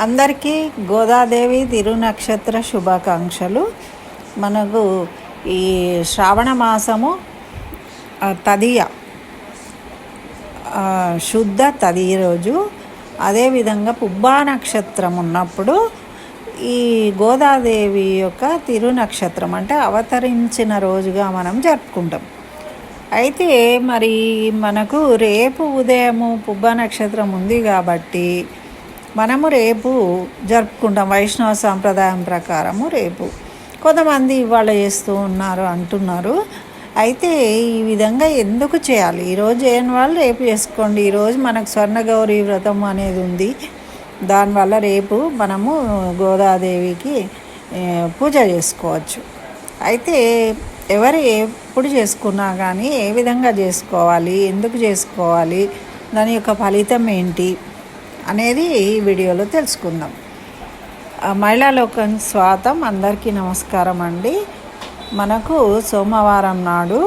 అందరికీ గోదాదేవి తిరునక్షత్ర శుభాకాంక్షలు. మనకు ఈ శ్రావణ మాసము తదియ శుద్ధ తదియ రోజు, అదేవిధంగా పుబ్బా నక్షత్రం ఉన్నప్పుడు ఈ గోదాదేవి యొక్క తిరునక్షత్రం అంటే అవతరించిన రోజుగా మనం జరుపుకుంటాం. అయితే మరి మనకు రేపు ఉదయము పుబ్బా నక్షత్రం ఉంది కాబట్టి మనము రేపు జరుపుకుంటాం. వైష్ణవ సాంప్రదాయం ప్రకారము రేపు కొంతమంది ఇవాళ చేస్తూ ఉన్నారు అంటున్నారు. అయితే ఈ విధంగా ఎందుకు చేయాలి? ఈరోజు చేయని వాళ్ళు రేపు చేసుకోండి. ఈరోజు మనకు స్వర్ణగౌరి వ్రతం అనేది ఉంది. దానివల్ల రేపు మనము గోదాదేవికి పూజ చేసుకోవచ్చు. అయితే ఎవరు ఎప్పుడు చేసుకున్నా కానీ ఏ విధంగా చేసుకోవాలి, ఎందుకు చేసుకోవాలి, దాని యొక్క ఫలితం ఏంటి అనేది ఈ వీడియోలో తెలుసుకుందాం. మహిళా లోకం స్వాగతం. అందరికీ నమస్కారం అండి. మనకు సోమవారం నాడు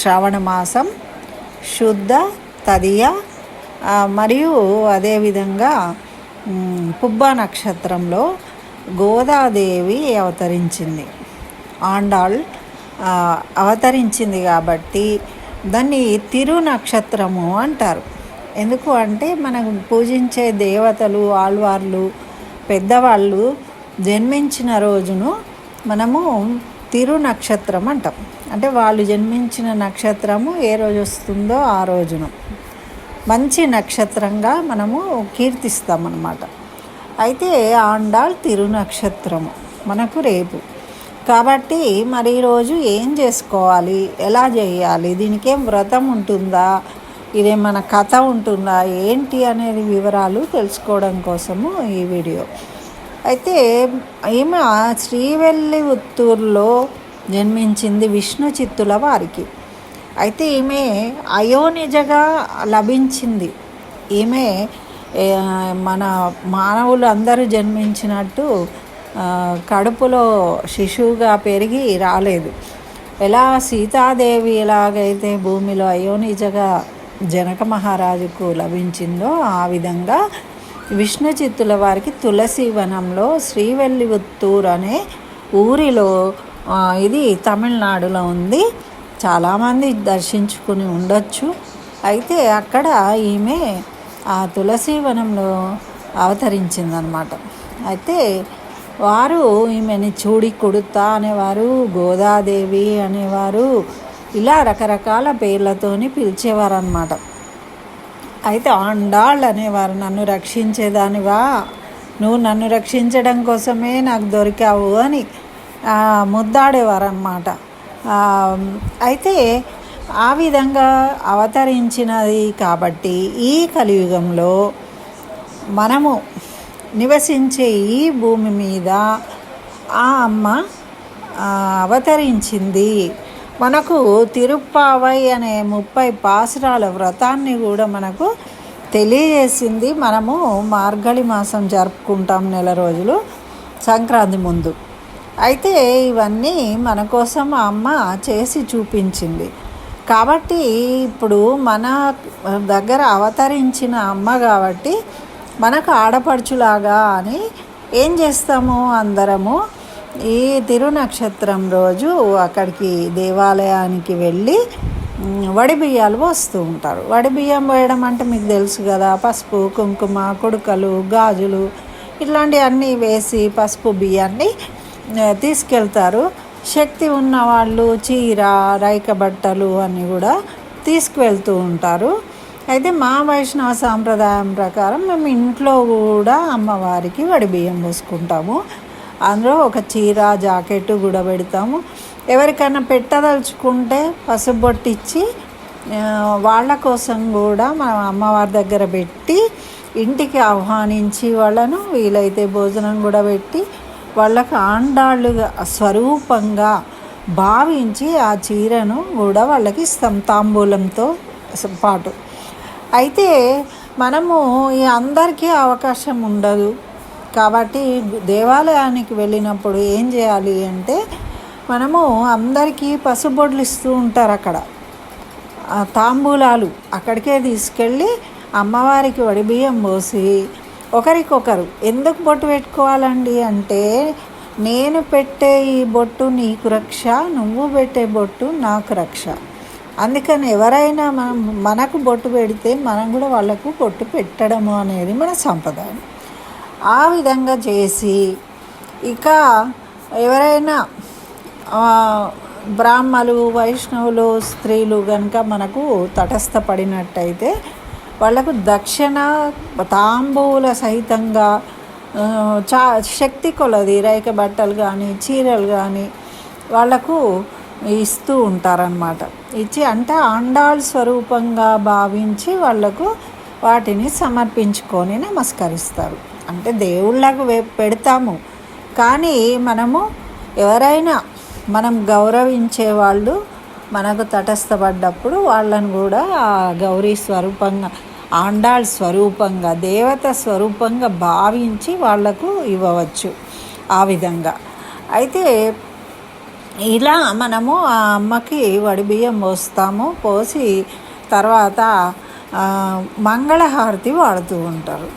శ్రావణ మాసం శుద్ధ తదియ మరియు అదేవిధంగా పుబ్బా నక్షత్రంలో గోదాదేవి అవతరించింది. ఆండాళ్ అవతరించింది కాబట్టి దాన్ని తిరునక్షత్రము అంటారు. ఎందుకు అంటే మనం పూజించే దేవతలు, ఆళ్వార్లు, పెద్దవాళ్ళు జన్మించిన రోజును మనము తిరునక్షత్రం అంటాం. అంటే వాళ్ళు జన్మించిన నక్షత్రము ఏ రోజు వస్తుందో ఆ రోజును మంచి నక్షత్రంగా మనము కీర్తిస్తాం అన్నమాట. అయితే ఆండాళ్ తిరునక్షత్రము మనకు రేపు కాబట్టి మరి ఈరోజు ఏం చేసుకోవాలి, ఎలా చేయాలి, దీనికేం వ్రతం ఉంటుందా, ఇదేమన్నా కథ ఉంటుందా, ఏంటి అనేది వివరాలు తెలుసుకోవడం కోసము ఈ వీడియో. అయితే ఈమె శ్రీవెల్లిపుత్తూరులో జన్మించింది విష్ణు చిత్తుల వారికి. అయితే ఈమె అయోనిజగా లభించింది. ఈమె మన మానవులు అందరూ జన్మించినట్టు కడుపులో శిశువుగా పెరిగి రాలేదు. ఎలా సీతాదేవి ఎలాగైతే భూమిలో అయోనిజగా జనక మహారాజుకు లభించిందో ఆ విధంగా విష్ణు చిత్తుల వారికి తులసి వనంలో శ్రీవెల్లిపుత్తూరు అనే ఊరిలో, ఇది తమిళనాడులో ఉంది, చాలామంది దర్శించుకుని ఉండొచ్చు. అయితే అక్కడ ఈమె ఆ తులసి వనంలో అవతరించిందనమాట. అయితే వారు ఈమెని చూడి కొడుతా అనేవారు, గోదాదేవి అనేవారు, ఇలా రకరకాల పేర్లతోని పిలిచేవారు అన్నమాట. అయితే ఆండాళ్ అనేవారు, నన్ను రక్షించేదానివా, నువ్వు నన్ను రక్షించడం కోసమే నాకు దొరికావు అని ముద్దాడేవారు అన్నమాట. అయితే ఆ విధంగా అవతరించినది కాబట్టి ఈ కలియుగంలో మనము నివసించే ఈ భూమి మీద ఆ అమ్మ అవతరించింది. మనకు తిరుప్పావై అనే 30 పాసురాల వ్రతాన్ని కూడా మనకు తెలియజేసింది. మనము మార్గళి మాసం జరుపుకుంటాం నెల రోజులు సంక్రాంతి ముందు. అయితే ఇవన్నీ మన కోసం ఆ అమ్మ చేసి చూపించింది. కాబట్టి ఇప్పుడు మన దగ్గర అవతరించిన అమ్మ కాబట్టి మనకు ఆడపడుచులాగా అని ఏం చేస్తాము, అందరము ఈ తిరునక్షత్రం రోజు అక్కడికి దేవాలయానికి వెళ్ళి వడిబియ్యాలు పోస్తూ ఉంటారు. వడిబియ్యం పోయడం అంటే మీకు తెలుసు కదా, పసుపు, కుంకుమ, కుడుకలు, గాజులు ఇట్లాంటివన్నీ వేసి పసుపు బియ్యాన్ని తీసుకెళ్తారు. శక్తి ఉన్న వాళ్ళు చీర, రైక బట్టలు అన్నీ కూడా తీసుకువెళ్తూ ఉంటారు. అయితే మా వైష్ణవ సాంప్రదాయం ప్రకారం మేము ఇంట్లో కూడా అమ్మవారికి వడిబియ్యం పోసుకుంటాము. అందులో ఒక చీర, జాకెట్ కూడా పెడతాము. ఎవరికైనా పెట్టదలుచుకుంటే పసుపు బొట్టిచ్చి వాళ్ళ కోసం కూడా మనం అమ్మవారి దగ్గర పెట్టి ఇంటికి ఆహ్వానించి వాళ్ళను వీలైతే భోజనం కూడా పెట్టి వాళ్ళకు ఆండాళ్ళుగా స్వరూపంగా భావించి ఆ చీరను కూడా వాళ్ళకి ఇస్తాం తాంబూలంతో పాటు. అయితే మనము అందరికీ అవకాశం ఉండదు కాబట్టి దేవాలయానికి వెళ్ళినప్పుడు ఏం చేయాలి అంటే మనము అందరికీ పసుబొడ్లు ఇస్తూ ఉంటారు. అక్కడ తాంబూలాలు అక్కడికే తీసుకెళ్ళి అమ్మవారికి వడిబియ్యం పోసి ఒకరికొకరు ఎందుకు బొట్టు పెట్టుకోవాలండి అంటే, నేను పెట్టే ఈ బొట్టు నీకు రక్ష, నువ్వు పెట్టే బొట్టు నాకు రక్ష. అందుకని ఎవరైనా మనకు బొట్టు పెడితే మనం కూడా వాళ్ళకు బొట్టు పెట్టడము అనేది మన సంప్రదాయం. ఆ విధంగా చేసి ఇక ఎవరైనా బ్రాహ్మలు, వైష్ణవులు, స్త్రీలు కనుక మనకు తటస్థపడినట్టయితే వాళ్ళకు దక్షిణ తాంబూల సహితంగా శక్తి కొలది రేఖ బట్టలు కానీ చీరలు కానీ వాళ్ళకు ఇస్తూ ఉంటారన్నమాట. ఇచ్చి అంటే ఆండాళ్ స్వరూపంగా భావించి వాళ్ళకు వాటిని సమర్పించుకొని నమస్కరిస్తారు. అంటే దేవుళ్ళకు పెడతాము, కానీ మనము ఎవరైనా మనం గౌరవించే వాళ్ళు మనకు తటస్థపడ్డప్పుడు వాళ్ళను కూడా ఆ గౌరీ స్వరూపంగా, ఆండాళ్ స్వరూపంగా, దేవత స్వరూపంగా భావించి వాళ్లకు ఇవ్వవచ్చు ఆ విధంగా. అయితే ఇలా మనము ఆ అమ్మకి వడిబియ్యం పోస్తాము. పోసి తర్వాత మంగళహారతి వాడుతూ ఉంటారు.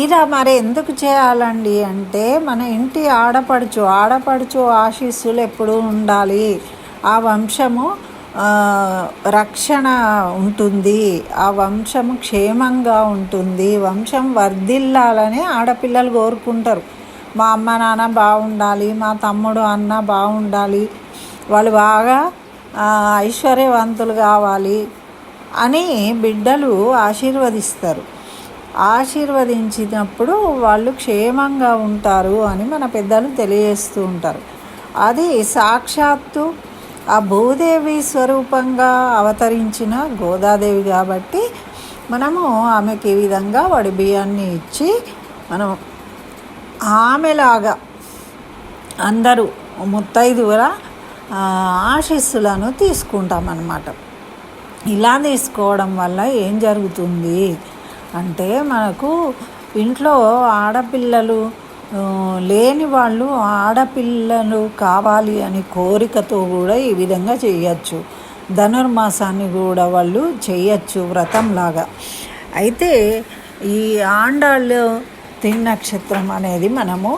ఇలా మరి ఎందుకు చేయాలండి అంటే, మన ఇంటి ఆడపడుచు ఆశీస్సులు ఎప్పుడూ ఉండాలి, ఆ వంశము రక్షణ ఉంటుంది, ఆ వంశము క్షేమంగా ఉంటుంది, వంశం వర్ధిల్లాలని ఆడపిల్లలు కోరుకుంటారు. మా అమ్మ నాన్న బాగుండాలి, మా తమ్ముడు అన్న బాగుండాలి, వాళ్ళు బాగా ఐశ్వర్యవంతులు కావాలి అని బిడ్డలు ఆశీర్వదిస్తారు. ఆశీర్వదించినప్పుడు వాళ్ళు క్షేమంగా ఉంటారు అని మన పెద్దలు తెలియజేస్తూ ఉంటారు. అది సాక్షాత్తు ఆ భూదేవి స్వరూపంగా అవతరించిన గోదాదేవి కాబట్టి మనము ఆమెకి ఈ విధంగా వడిబియ్యాన్ని ఇచ్చి మనం ఆమెలాగా అందరూ ముత్తైదువుల ఆశీస్సులను తీసుకుంటామన్నమాట. ఇలా తీసుకోవడం వల్ల ఏం జరుగుతుంది అంటే, మనకు ఇంట్లో ఆడపిల్లలు లేని వాళ్ళు ఆడపిల్లలు కావాలి అని కోరికతో కూడా ఈ విధంగా చేయచ్చు. ధనుర్మాసాన్ని కూడా వాళ్ళు చేయచ్చు వ్రతంలాగా. అయితే ఈ ఆండాళ్ళు తిరునక్షత్రం అనేది మనము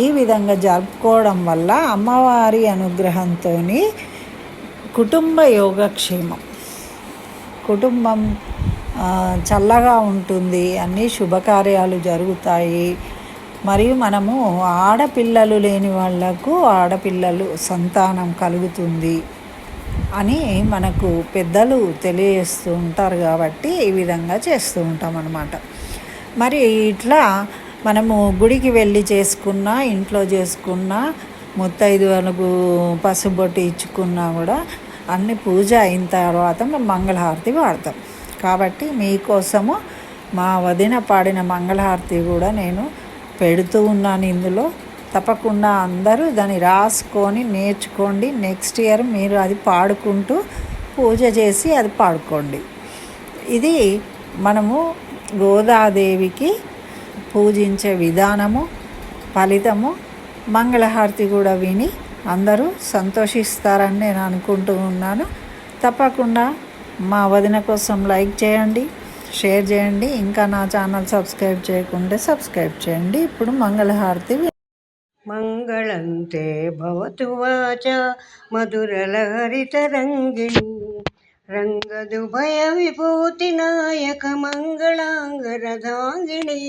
ఈ విధంగా జరుపుకోవడం వల్ల అమ్మవారి అనుగ్రహంతో కుటుంబ యోగక్షేమం, కుటుంబం చల్లగా ఉంటుంది, అన్ని శుభకార్యాలు జరుగుతాయి. మరియు మనము ఆడపిల్లలు లేని వాళ్లకు ఆడపిల్లలు సంతానం కలుగుతుంది అని మనకు పెద్దలు తెలియజేస్తూ ఉంటారు. కాబట్టి ఈ విధంగా చేస్తూ ఉంటాం అన్నమాట. మరి ఇట్లా మనము గుడికి వెళ్ళి చేసుకున్నా, ఇంట్లో చేసుకున్నా, ముత్తైదువులకు పసుబొట్టు ఇచ్చుకున్నా కూడా అన్ని పూజ అయిన తర్వాత మేము మంగళహారతి వాడతాం. కాబట్టి మీకోసము మా వదిన పాడిన మంగళహారతి కూడా నేను పెడుతూ ఉన్నాను ఇందులో. తప్పకుండా అందరూ దాన్ని రాసుకొని నేర్చుకోండి. నెక్స్ట్ ఇయర్ మీరు అది పాడుకుంటూ పూజ చేసి అది పాడుకోండి. ఇది మనము గోదాదేవికి పూజించే విధానము, ఫలితము. మంగళహారతి కూడా విని అందరూ సంతోషిస్తారని నేను అనుకుంటూ ఉన్నాను. తప్పకుండా మా వదిన కోసం లైక్ చేయండి, షేర్ చేయండి. ఇంకా నా ఛానల్ సబ్స్క్రైబ్ చేయకుంటే సబ్స్క్రైబ్ చేయండి. ఇప్పుడు మంగళహారతి. మంగళంతే భవతు వాచ మధురలహరితరంగిణి రంగదుభయ విభూతి నాయక మంగళాంగరధాంగిణి.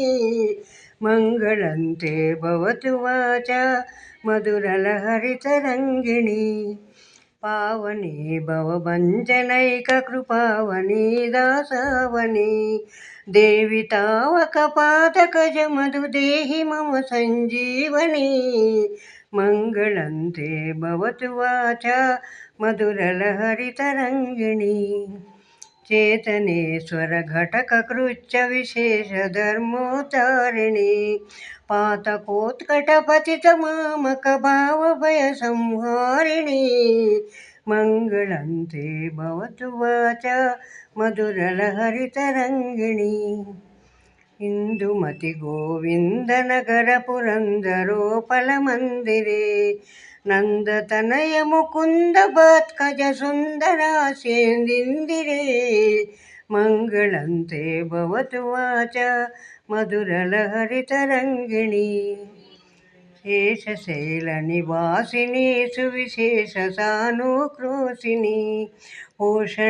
మంగళంతే భవతు వాచ మధురలహరితరంగిణి పావని భవభంజనైక కృపావని దాసావని దేవి తావక పాదకజ మధు దేహి మమ సంజీవని. మంగళంతే భవతు వాచ మధురలహరితరంగిణి చేతనేశ్వర ఘటక కృత్య విశేష ధర్మోతారిణి పాతకోత్కటపతిత మామక భావభయ సంహారిణి. మంగళంతే భవతు వాచ మధురలహరితరంగిణి ఇందుమతి గోవిందనగర పురందరోపల మందిరే నందతనయ ముకుంద భాత్కజ సుందరాసేందిందిరే. मङ्गलं ते भवतु वाचा मधुरलहरितरङ्गिणी शेषशैलनिवासिनी सुविशेषसानुक्रोशिनी पोषणैकावेशिनी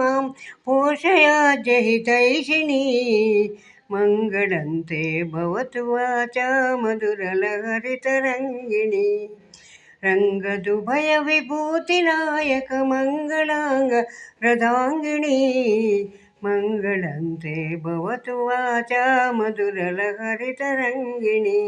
मां पोषयाजहितैषिणी मङ्गलं ते भवतु वाचा मधुरलहरितरङ्गिणी रङ्गदुभयविभूतिनायक मङ्गलाङ्ग रदाङ्गिणी मङ्गलं ते भवतु वाचा मधुरलहरितरङ्गिणी।